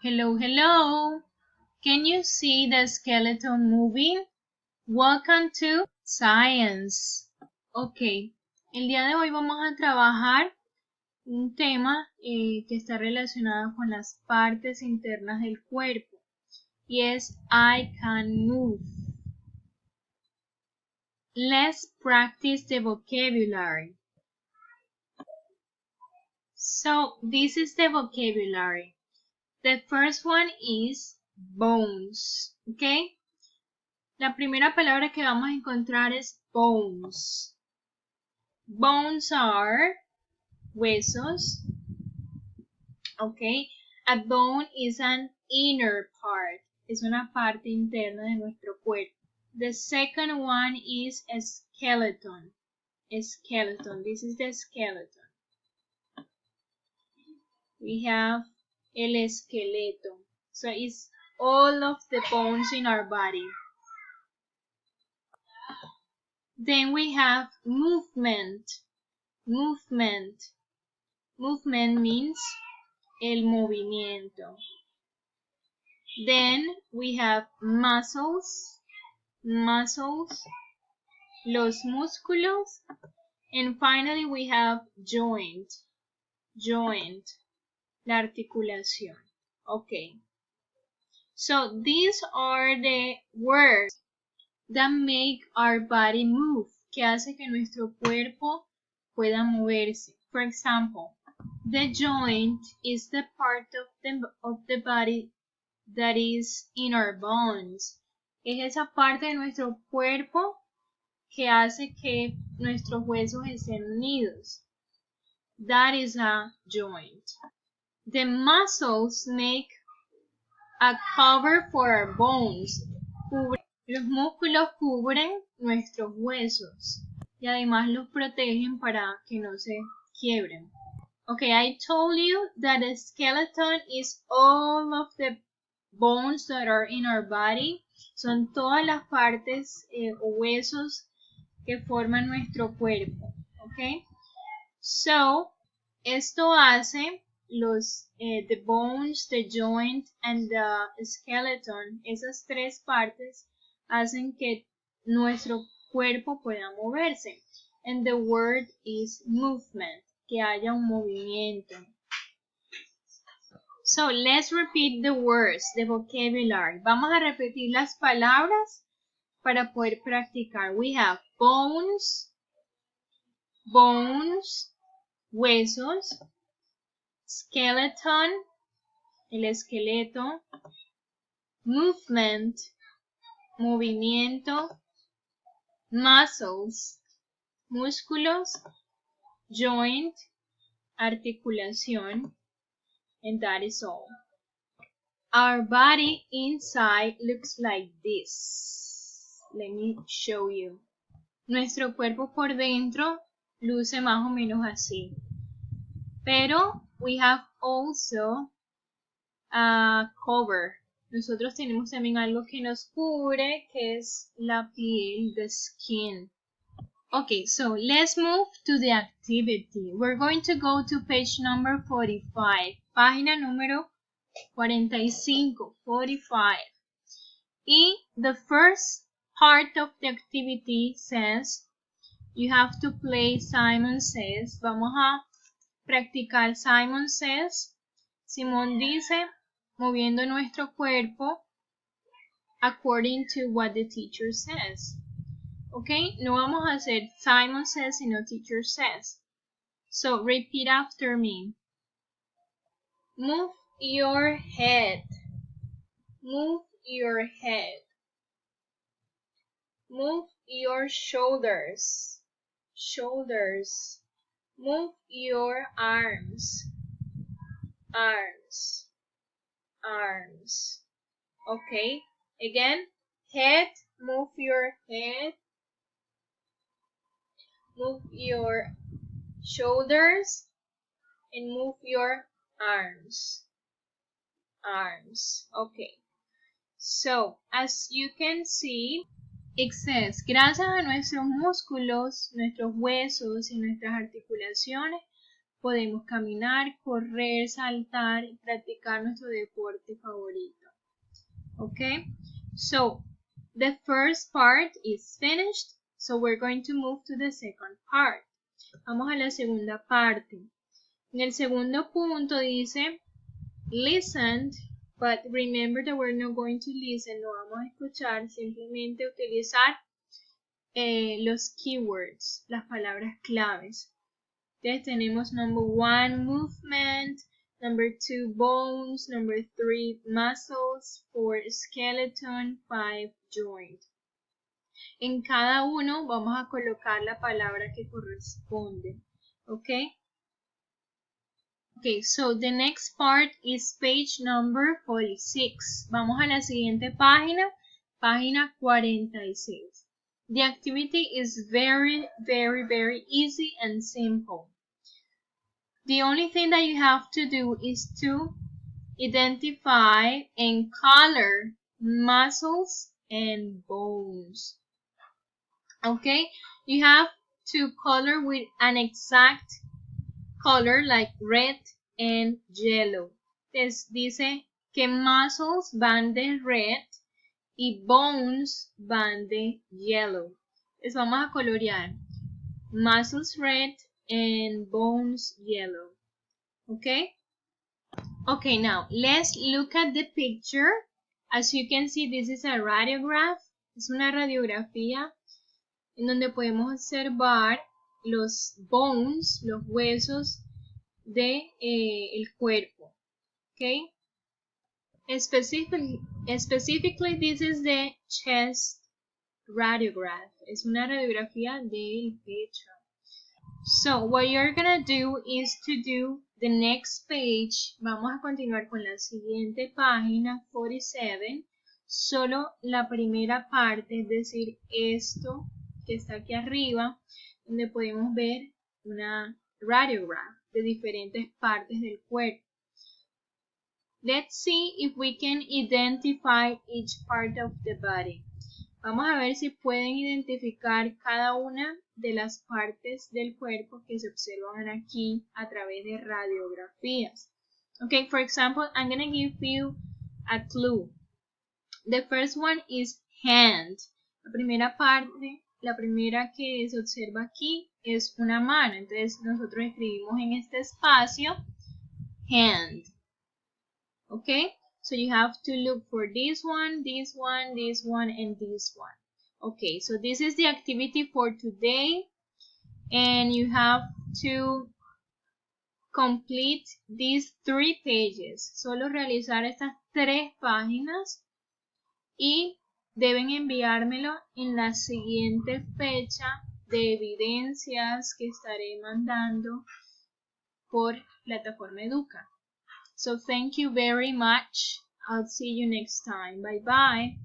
Hello, hello. Can you see the skeleton moving? Welcome to Science. Ok, el día de hoy vamos a trabajar un tema que está relacionado con las partes internas del cuerpo y es I can move. Let's practice the vocabulary. So, this is the vocabulary. The first one is bones, ¿ok? La primera palabra que vamos a encontrar es bones. Bones are huesos, ¿ok? A bone is an inner part, es una parte interna de nuestro cuerpo. The second one is a skeleton. A skeleton, this is the skeleton. We have el esqueleto. So it's all of the bones in our body. Then we have movement. Movement. Movement means el movimiento. Then we have muscles. Muscles. Los músculos. And finally we have joint. Joint. La articulación. Okay. So these are the words that make our body move, que hace que nuestro cuerpo pueda moverse. For example, the joint is the part of the body that is in our bones. Es esa parte de nuestro cuerpo que hace que nuestros huesos estén unidos. That is a joint. The muscles make a cover for our bones. Los músculos cubren nuestros huesos y además los protegen para que no se quiebren. Okay, I told you that a skeleton is all of the bones that are in our body. Son todas las partes o huesos que forman nuestro cuerpo. Okay, so esto hace the bones, the joint, and the skeleton, esas tres partes hacen que nuestro cuerpo pueda moverse. And the word is movement, que haya un movimiento. So let's repeat the words, the vocabulary. Vamos a repetir las palabras para poder practicar. We have bones, bones, huesos, skeleton, el esqueleto, movement, movimiento, muscles, músculos, joint, articulación, and that is all. Our body inside looks like this. Let me show you. Nuestro cuerpo por dentro luce más o menos así. Pero we have also a cover. Nosotros tenemos también algo que nos cubre, que es la piel, the skin. Okay, so let's move to the activity. We're going to go to page number 45. Página número 45, 45. Y the first part of the activity says, you have to play Simon Says. Vamos a practicar Simon Says. Simón dice, moviendo nuestro cuerpo according to what the teacher says. Okay, no vamos a hacer Simon Says sino teacher says. So repeat after me. Move your head. Move your head. Move your shoulders. Shoulders. Move your arms. Arms. Arms. Okay, again, head, move your head. Move your shoulders and move your arms. Arms. Okay. So, as you can see, it says, gracias a nuestros músculos, nuestros huesos y nuestras articulaciones, podemos caminar, correr, saltar y practicar nuestro deporte favorito. Okay, so the first part is finished, so we're going to move to the second part. Vamos a la segunda parte. En el segundo punto dice, listen, but remember that we're not going to listen, no vamos a escuchar, simplemente utilizar los keywords, las palabras claves. Entonces tenemos number 1, movement, number 2, bones, number 3, muscles, 4, skeleton, 5, joint. En cada uno vamos a colocar la palabra que corresponde. Okay? Okay, so the next part is page number 46. Vamos a la siguiente página, página 46. The activity is very easy and simple. The only thing that you have to do is to identify and color muscles and bones. Okay, you have to color with an exact color like red and yellow. Entonces dice que muscles van de red y bones van de yellow. Entonces vamos a colorear muscles red and bones yellow. Okay? Okay, now let's look at the picture. As you can see, this is a radiograph. Es una radiografía en donde podemos observar los bones, los huesos de el cuerpo. Okay? Specifically, this is the chest radiograph. Es una radiografía del pecho. So, what you're gonna do is to do the next page. Vamos a continuar con la siguiente página, 47. Solo la primera parte, es decir, esto que está aquí arriba, donde podemos ver una radiograph de diferentes partes del cuerpo. Let's see if we can identify each part of the body. Vamos a ver si pueden identificar cada una de las partes del cuerpo que se observan aquí a través de radiografías. Okay, for example, I'm going to give you a clue. The first one is hand. La primera parte, la primera que se observa aquí es una mano. Entonces nosotros escribimos en este espacio hand. Okay, so you have to look for this one, this one, this one, and this one. Okay, so this is the activity for today, and you have to complete these 3 pages. Solo realizar estas 3 páginas y deben enviármelo en la siguiente fecha de evidencias que estaré mandando por plataforma Educa. So thank you very much. I'll see you next time. Bye bye.